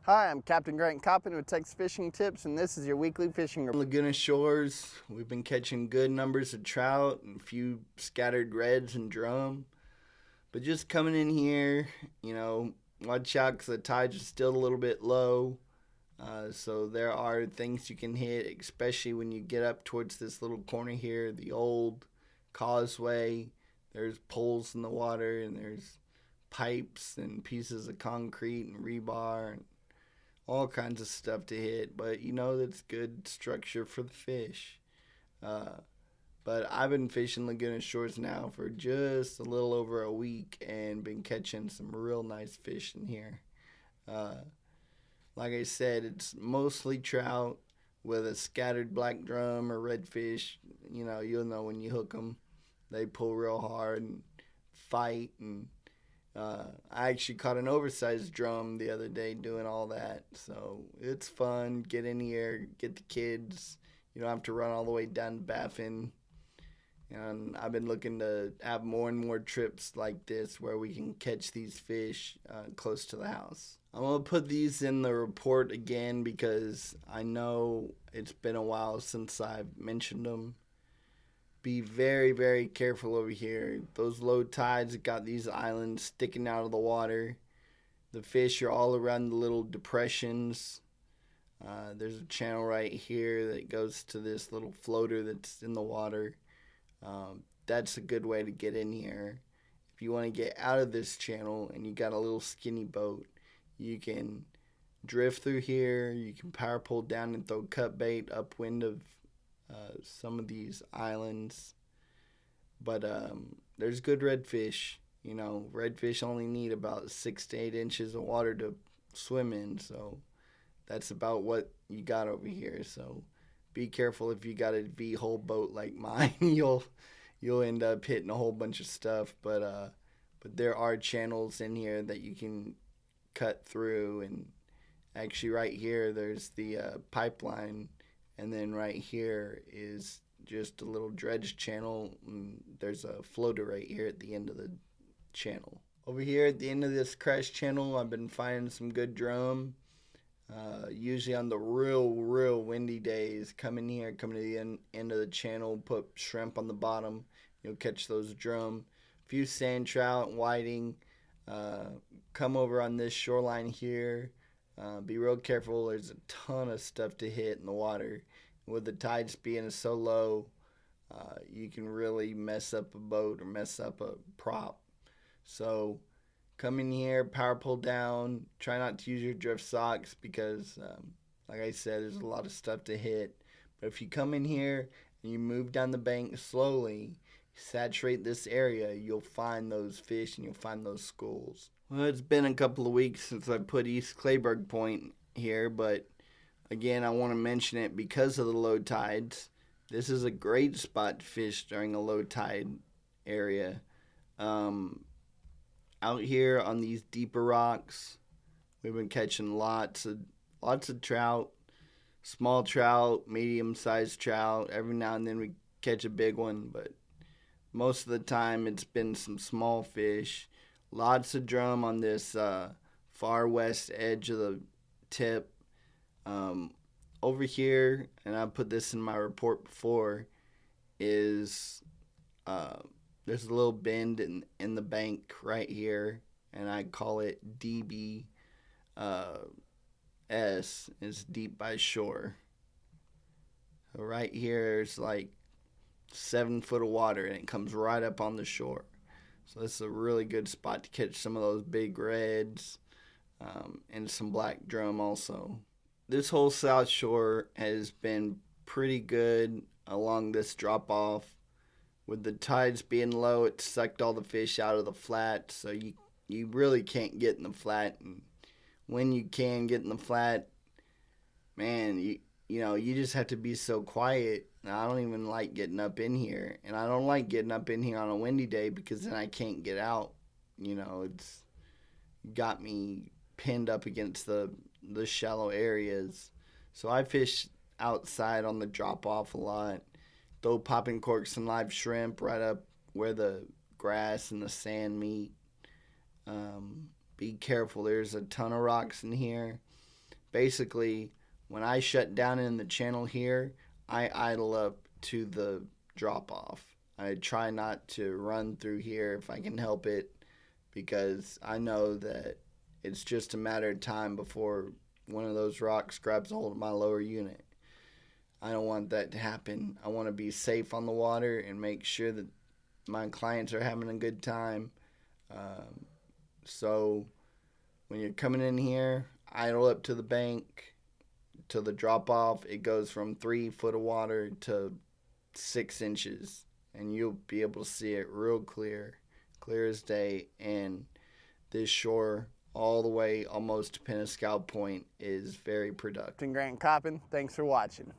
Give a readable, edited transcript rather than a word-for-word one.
Hi, I'm Captain Grant Coppin with Texas Fishing Tips, and this is your weekly fishing report. Laguna shores, we've been catching good numbers of trout and a few scattered reds and drum. But just coming in here, watch out because the tides are still a little bit low. So there are things you can hit, especially when you get up towards this little corner here, the old causeway. There's poles in the water and there's pipes and pieces of concrete and rebar and all kinds of stuff to hit, but that's good structure for the fish. Uh, but I've been fishing Laguna Shores now for just a little over a week and been catching some real nice fish in here. Uh, like I said, it's mostly trout with a scattered black drum or redfish. You'll know when you hook them. They pull real hard and fight and I actually caught an oversized drum the other day doing all that. So it's fun. Get in here, get the kids. You don't have to run all the way down to Baffin. And I've been looking to have more and more trips like this where we can catch these fish close to the house. I'm going to put these in the report again because I know it's been a while since I've mentioned them. Be very, very careful over here. Those low tides got these islands sticking out of the water. The fish are all around the little depressions. There's a channel right here that goes to this little floater that's in the water. That's a good way to get in here. If you want to get out of this channel and you got a little skinny boat, you can drift through here. You can power pull down and throw cut bait upwind of some of these islands. But there's good redfish. Redfish only need about 6 to 8 inches of water to swim in, so that's about what you got over here. So be careful if you got a V-hole boat like mine. You'll end up hitting a whole bunch of stuff. But there are channels in here that you can cut through, and actually right here there's the pipeline. And then right here is just a little dredge channel. And there's a floater right here at the end of the channel. Over here at the end of this crash channel, I've been finding some good drum. Usually on the real windy days, come in here, come to the end of the channel, put shrimp on the bottom. You'll catch those drum. A few sand trout and whiting. Come over on this shoreline here. Be real careful. There's a ton of stuff to hit in the water. With the tides being so low, you can really mess up a boat or mess up a prop. So come in here, power pull down. Try not to use your drift socks because, like I said, there's a lot of stuff to hit. But if you come in here and you move down the bank slowly, saturate this area, you'll find those fish and you'll find those schools. Well, it's been a couple of weeks since I put East Clayburg Point here, but again, I want to mention it because of the low tides. This is a great spot to fish during a low tide area. Out here on these deeper rocks, we've been catching lots of trout, small trout, medium-sized trout. Every now and then we catch a big one, but most of the time it's been some small fish. Lots of drum on this far west edge of the tip. Over here, and I put this in my report before, is there's a little bend in the bank right here, and I call it DB S. It's deep by shore. So right here is like 7 foot of water, and it comes right up on the shore. So this is a really good spot to catch some of those big reds and some black drum also. This whole South Shore has been pretty good along this drop off. With the tides being low, it sucked all the fish out of the flat, so you really can't get in the flat. And when you can get in the flat, man, you just have to be so quiet. I don't even like getting up in here, and I don't like getting up in here on a windy day because then I can't get out. It's got me pinned up against the shallow areas. So I fish outside on the drop off a lot. Throw popping corks and live shrimp right up where the grass and the sand meet. Be careful. There's a ton of rocks in here. basically, when I shut down in the channel here, I idle up to the drop off. I try not to run through here if I can help it, because I know that it's just a matter of time before one of those rocks grabs a hold of my lower unit. I don't want that to happen. I want to be safe on the water and make sure that my clients are having a good time. So when you're coming in here, idle up to the bank, to the drop off, it goes from 3 foot of water to 6 inches, and you'll be able to see it real clear as day. And this shore all the way almost to Penascal Point is very productive. Grant Coppin, thanks for watching.